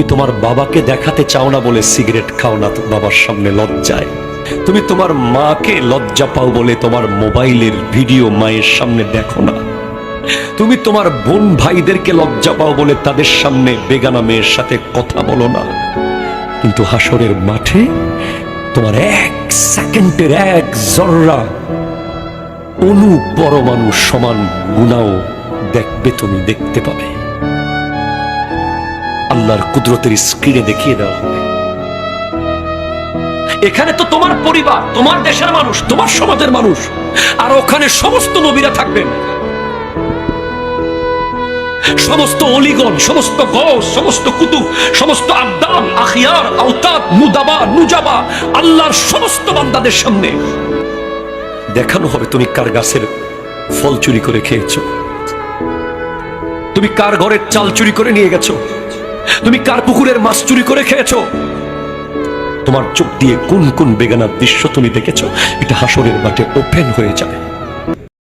তুমি তোমার বাবাকে দেখাতে চাও না বলে সিগারেট খাও না তো বাবার সামনে লজ্জায়। তুমি তোমার মাকে লজ্জা পাও বলে তোমার মোবাইলের ভিডিও মায়ের সামনে দেখো না। তুমি তোমার বোন ভাইদেরকে লজ্জা পাও বলে তাদের সামনে বেগানা মেয়ের সাথে কথা বলো না। কিন্তু হাসরের মাঠে তোমার এক সেকেন্ডের এক জররা অনু পরমাণু সমান গুনাও দেখবে, তুমি দেখতে পাবে। আল্লাহর কুদরতের স্ক্রিনে দেখিয়ে দেওয়া হবে। এখানে তো তোমার পরিবার, তোমার দেশের মানুষ, তোমার সমাজের মানুষ, আর ওখানে সমস্ত নবীরা থাকবেন, সমস্ত অলিগণ, সমস্ত গৌস, সমস্ত কুতুব, সমস্ত আবদাল, আখিয়ার, আওতাদ, নুদাবা, নুজাবা, আল্লাহর সমস্ত বান্দাদের সামনে দেখানো হবে তুমি কার গাছের ফল চুরি করে খেয়েছো, তুমি কার ঘরের চাল চুরি করে নিয়ে গেছো, তুমি কার পুকুরের মাছ চুরি করে খেয়েছো, তোমার চোখ দিয়ে কোন কোন বেগানার দৃশ্য তুমি দেখেছো। এটা হাসরের মাঠে ওপেন হয়ে যাবে।